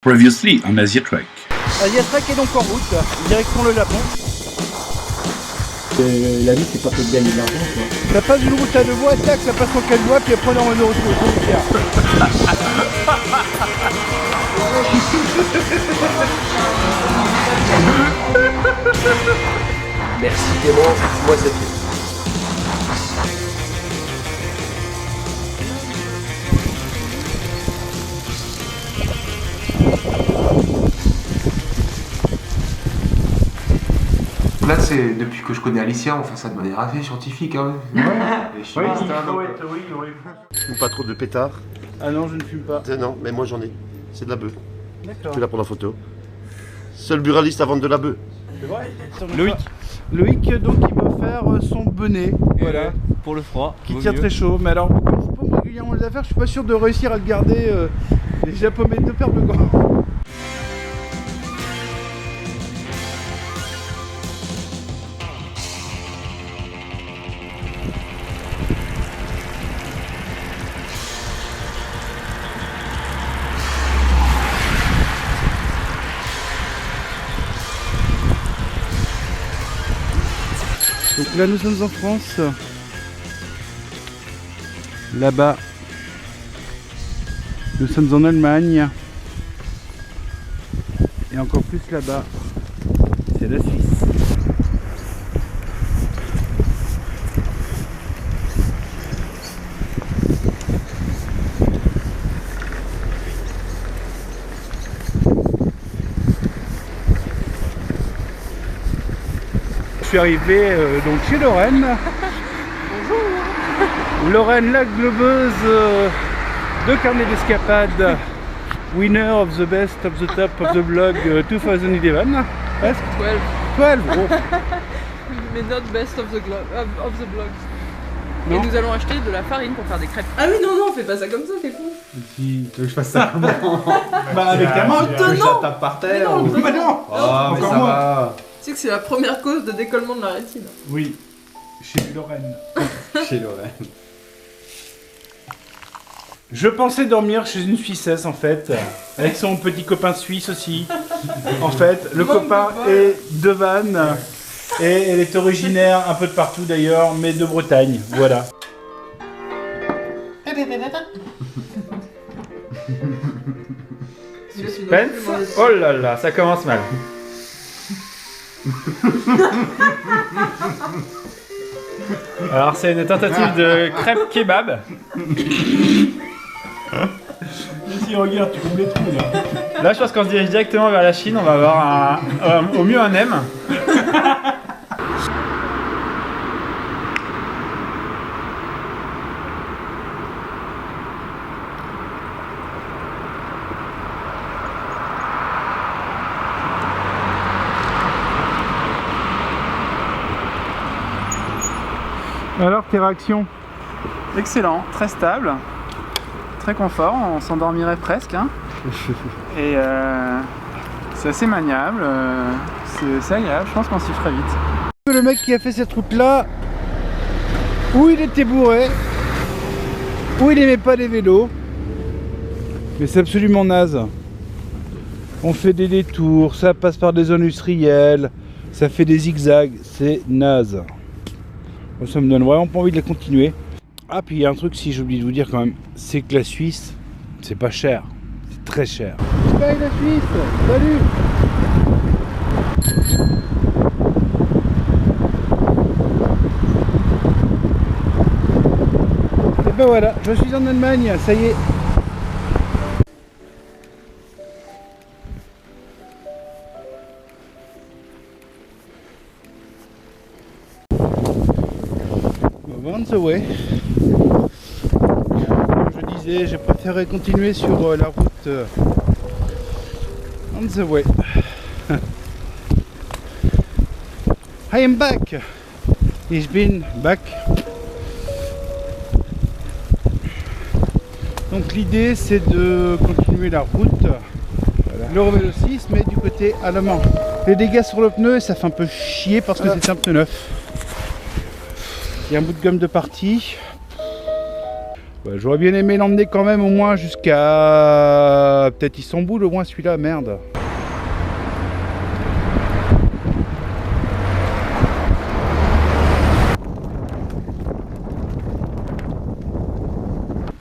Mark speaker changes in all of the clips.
Speaker 1: Previously on Asia Trek.
Speaker 2: Asia Trek est donc en route, direction le Japon.
Speaker 3: La vie, c'est pas que de gagner de l'argent, quoi.
Speaker 2: Ça passe d'une route à deux voies, tac, ça passe en quatre voies, puis après on est en mode retour.
Speaker 4: Merci Clément, moi c'est tout.
Speaker 5: Là, c'est depuis que je connais Alicia, on fait ça de manière assez scientifique. Hein. Ouais. Les chimistes,
Speaker 6: Fume pas trop de pétard.
Speaker 2: Ah non, je ne fume pas.
Speaker 6: Non, mais moi j'en ai. C'est de la bœuf.
Speaker 2: D'accord.
Speaker 6: Je suis là pour la photo. Seul buraliste à vendre de la bœuf.
Speaker 2: C'est vrai.
Speaker 7: Loïc,
Speaker 2: donc, il va faire son bonnet. Voilà.
Speaker 7: Pour le froid.
Speaker 2: Qui tient très chaud. Mais alors, comme je paume régulièrement les affaires, je suis pas sûr de réussir à le garder. J'ai paumé deux paires de gants. Donc là nous sommes en France, là-bas nous sommes en Allemagne et encore plus là-bas c'est la Suisse. Je suis arrivé donc chez Lorraine. Bonjour. Lorraine, la globeuse de carnet d'escapade. Winner of the best of the top of the blog 2011. Presque. 12. Oh.
Speaker 8: Mais not best of the blogs.
Speaker 2: Non.
Speaker 8: Et nous allons acheter de la farine pour faire des crêpes. Ah oui, non, fais pas ça comme ça, t'es fou.
Speaker 3: Si tu veux que je fasse ça comment?
Speaker 2: Bah avec ta main.
Speaker 3: Que je la tape par terre.
Speaker 8: Mais non,
Speaker 3: ou-
Speaker 2: Mais non.
Speaker 3: Oh, mais ça va.
Speaker 8: Tu sais que c'est la première cause de décollement de la rétine.
Speaker 2: Oui, chez Lorraine.
Speaker 3: Chez Lorraine.
Speaker 2: Je pensais dormir chez une Suissesse en fait, avec son petit copain suisse aussi. En fait, le copain est de Vannes et elle est originaire un peu de partout d'ailleurs, mais de Bretagne. Voilà.
Speaker 7: Suspense. Oh là là, ça commence mal. Alors c'est une tentative de crêpe kebab.
Speaker 2: Vas-y, regarde, tu combes les trous là.
Speaker 7: Là je pense qu'on se dirige directement vers la Chine, on va avoir au mieux un M.
Speaker 2: Alors, tes réactions?
Speaker 7: Excellent, très stable, très confort, on s'endormirait presque. Hein. Et c'est assez maniable, c'est agréable, je pense qu'on s'y ferait vite.
Speaker 2: Le mec qui a fait cette route là, où il était bourré, où il aimait pas les vélos, mais c'est absolument naze. On fait des détours, ça passe par des zones industrielles, ça fait des zigzags, c'est naze. Moi, ça me donne vraiment pas envie de la continuer. Ah, puis il y a un truc, si j'ai oublié de vous dire quand même, c'est que la Suisse, c'est pas cher, c'est très cher. Bye la Suisse, salut. Et ben voilà, je suis en Allemagne, ça y est. On the way. Comme je disais, j'ai préféré continuer sur la route on the way. I am back. Ich bin back. Donc l'idée c'est de continuer la route, le vélo 6 mais du côté allemand. Les dégâts sur le pneu, ça fait un peu chier parce que c'est un pneu neuf. Il y a un bout de gomme de partie. Bah, j'aurais bien aimé l'emmener quand même au moins jusqu'à peut-être Istanbul, au moins celui-là, merde.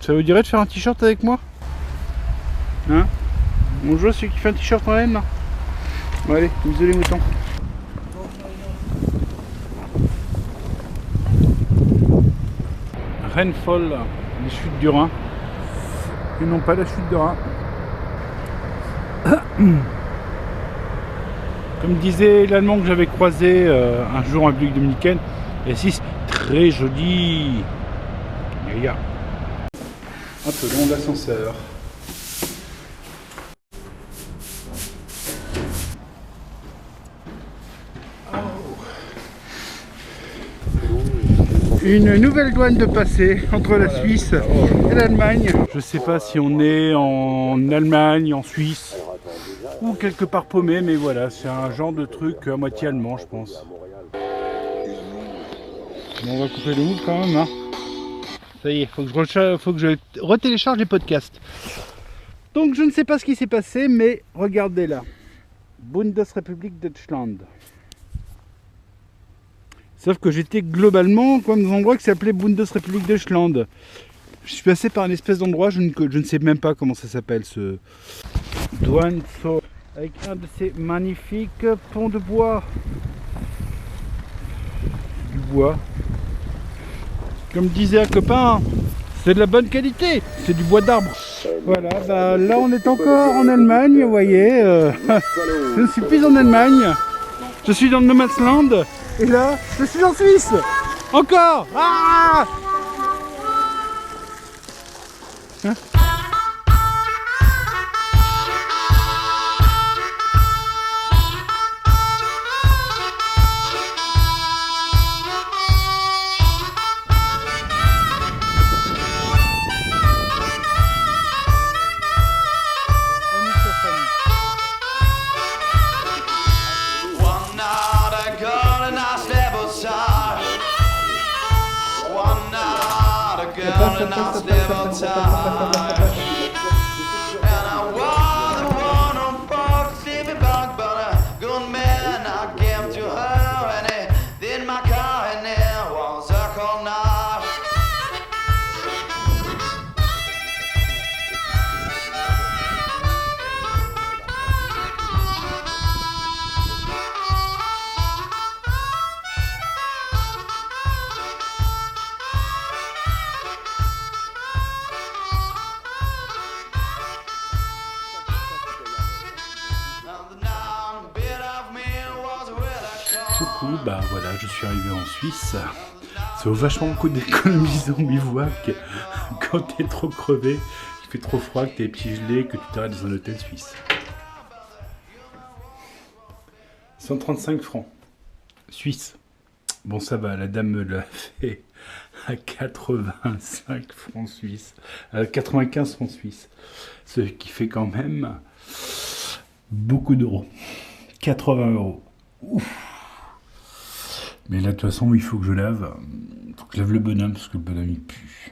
Speaker 2: Ça vous dirait de faire un t-shirt avec moi? Hein? Mon jeu, celui qui fait un t-shirt en laine là? Bon allez, désolé moutons. Rainfall, les chutes du Rhin. Et non pas la chute de Rhin. Comme disait l'allemand que j'avais croisé un jour en République dominicaine, et si très joli. Regarde. Un peu long l'ascenseur. Une nouvelle douane de passer entre la Suisse et l'Allemagne. Je sais pas si on est en Allemagne, en Suisse ou quelque part paumé, mais voilà, c'est un genre de truc à moitié allemand, je pense. Bon, on va couper le moule quand même, hein. Ça y est, faut que je retélécharge les podcasts. Donc je ne sais pas ce qui s'est passé, mais regardez là. Bundesrepublik Deutschland. Sauf que j'étais globalement comme dans un endroit qui s'appelait Bundesrepublik Deutschland. Je suis passé par une espèce d'endroit, je ne sais même pas comment ça s'appelle ce douane avec un de ces magnifiques ponts de bois. Du bois. Comme disait un copain, c'est de la bonne qualité, c'est du bois d'arbre. Voilà, bah, là on est encore en Allemagne, vous voyez. Je ne suis plus en Allemagne, je suis dans le No Man's Land. Et là, je suis en Suisse. Encore. Ah, hein? Bah voilà, je suis arrivé en Suisse. Ça vaut vachement beaucoup d'économiser en bivouac. Quand t'es trop crevé, il fait trop froid, que t'es les pieds gelés, que tu t'arrêtes dans un hôtel suisse. 135 francs. Suisse. Bon ça va, la dame me l'a fait à 85 francs suisses. 95 francs suisses. Ce qui fait quand même beaucoup d'euros. 80 euros. Ouf. Mais là, de toute façon, il faut que je lave. Il faut que je lave le bonhomme, parce que le bonhomme, il pue.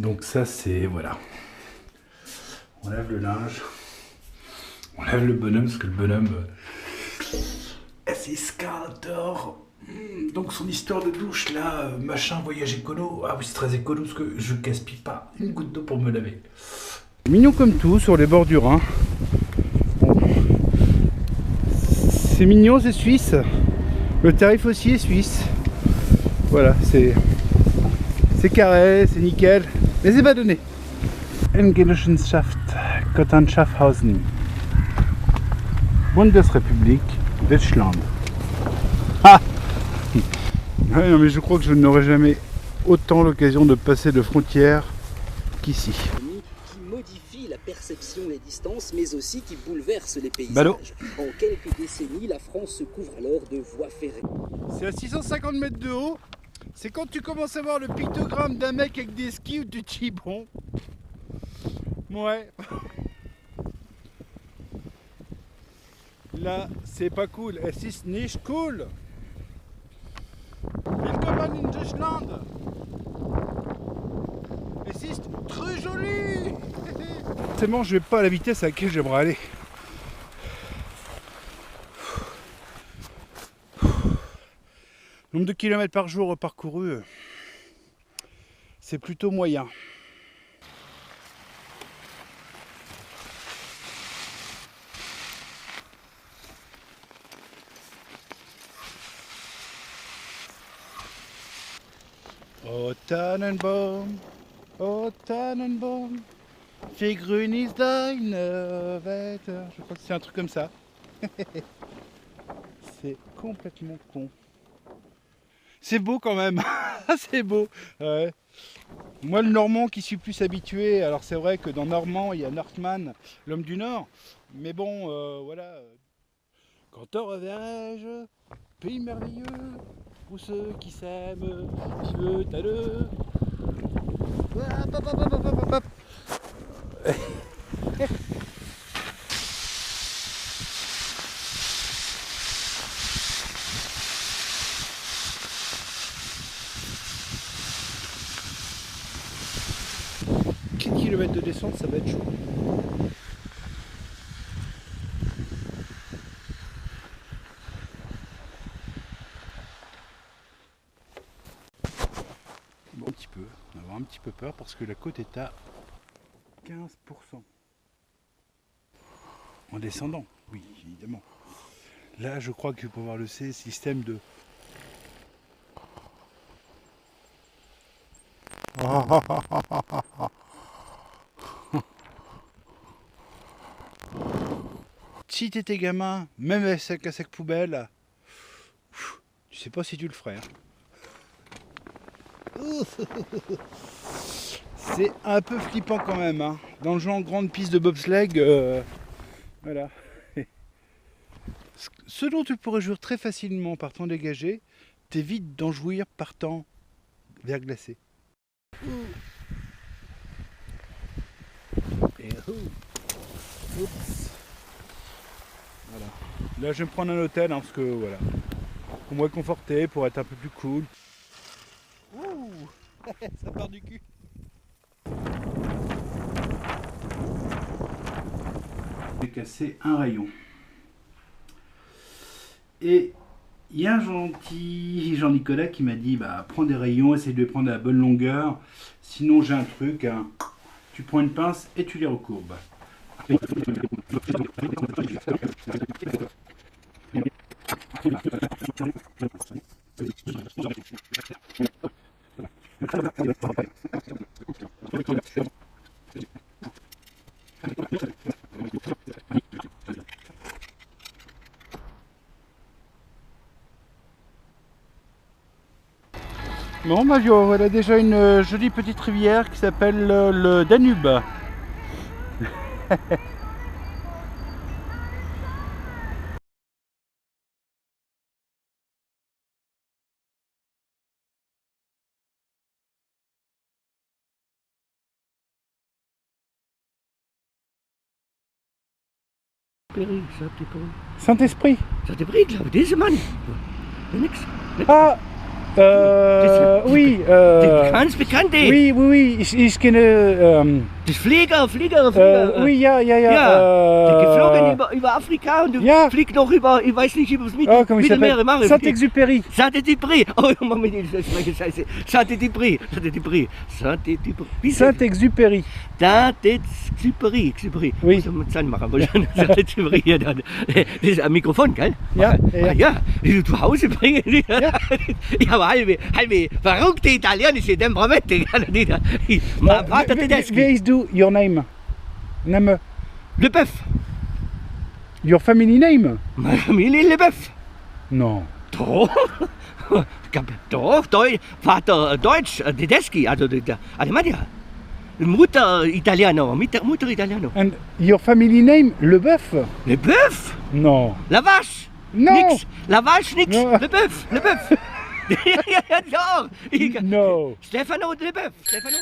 Speaker 2: Donc ça, c'est... Voilà. On lave le linge. On lave le bonhomme, parce que le bonhomme... c'est Skeletor. Donc son histoire de douche, là, machin, voyage écolo. Ah oui, c'est très écolo, parce que je gaspille pas une goutte d'eau pour me laver. Mignon comme tout, sur les bords du Rhin. Bon. C'est mignon, c'est suisse. Le tarif aussi est suisse. Voilà, c'est carré, c'est nickel, mais c'est pas donné. Engelschaft, Cotton Schaffhausen, Bundesrepublik Deutschland. Ah ouais, non, mais je crois que je n'aurai jamais autant l'occasion de passer de frontières qu'ici.
Speaker 1: Qui modifie la perception des distances, mais aussi qui bouleverse les paysages.
Speaker 2: Ballot.
Speaker 1: En quelques décennies, la France se couvre alors de voies ferrées.
Speaker 2: C'est à 650 mètres de haut. C'est quand tu commences à voir le pictogramme d'un mec avec des skis où tu te dis bon. Ouais. Là, c'est pas cool. Es ist nicht cool. Willkommen in Deutschland. forcément je vais pas à la vitesse à laquelle j'aimerais aller. Nombre de kilomètres par jour parcourus, c'est plutôt moyen. O Tannenbaum, wie grün ist deine Wetter. Je crois que c'est un truc comme ça. C'est complètement con. C'est beau quand même, c'est beau. Ouais. Moi le Normand qui suis plus habitué, alors c'est vrai que dans Normand il y a Northman, l'homme du Nord, mais bon voilà. Quand te reverrai-je, pays merveilleux, où ceux qui s'aiment vivent à deux. Hop, hop, hop, hop, hop, hop. Kilomètres de descente, ça va être chaud. Bon, un petit peu, on va avoir un petit peu peur parce que la côte est à 15%. En descendant, oui, évidemment. Là, je crois que pour voir le système de... Si t'étais gamin, même avec un sac poubelle, tu sais pas si tu le ferais. C'est un peu flippant quand même, hein. Dans le genre grande piste de bobsleigh, voilà. Ce dont tu pourrais jouir très facilement par temps dégagé, t'évites d'en jouir par temps verglacé. Et oups. Voilà. Là je vais me prendre un hôtel hein, parce que voilà. Pour me réconforter, pour être un peu plus cool. Ouh, ça part du cul. J'ai cassé un rayon. Et il y a un gentil Jean-Nicolas qui m'a dit bah prends des rayons, essaye de les prendre à la bonne longueur. Sinon j'ai un truc, hein. Tu prends une pince et tu les recourbes. Bon bah voilà déjà une jolie petite rivière qui s'appelle le Danube. Saint-Esprit.
Speaker 4: Saint-Esprit, glaube ich, diese Mann. Nix.
Speaker 2: Ah oui.
Speaker 4: Ganz bekannt, ey.
Speaker 2: Oui, oui, oui, ich kenne.
Speaker 4: Das Flieger.
Speaker 2: Oui, ja.
Speaker 4: Der geflogen über Afrika und du
Speaker 2: Ja.
Speaker 4: fliegt noch über, ich weiß nicht, über das
Speaker 2: Oh, comment il
Speaker 4: Mittelmeer.
Speaker 2: s'appelle? Saint-Exupéry.
Speaker 4: Saint-Exupéry. Oh, Moment, das ist meine Scheiße. Saint-Exupéry.
Speaker 2: Saint-Exupéry.
Speaker 4: Saint-Exupéry.
Speaker 2: Oui.
Speaker 4: Muss man Zahn machen. Saint-Exupéry. Ja, das ist ein Mikrofon, gell?
Speaker 2: Ja,
Speaker 4: Ah, ja, die du zu Hause bringen. Ja. Ich habe halbe verrückte italienische Temperamente. Mein Vater Tedeschi.
Speaker 2: Where is your name? Name?
Speaker 4: Leboeuf.
Speaker 2: Your family name?
Speaker 4: Meine Familie Leboeuf.
Speaker 2: No.
Speaker 4: Doch. Doch, Vater Deutsch, Tedeschi, also Alemannia. Mutter Italiano, Mutter Italiano.
Speaker 2: And your family name? Leboeuf?
Speaker 4: Leboeuf?
Speaker 2: No.
Speaker 4: Lavache?
Speaker 2: No.
Speaker 4: Nix. Lavache, nix.
Speaker 2: No.
Speaker 4: Leboeuf. Ja, doch.
Speaker 2: No.
Speaker 4: Stefano Leboeuf. Stefano.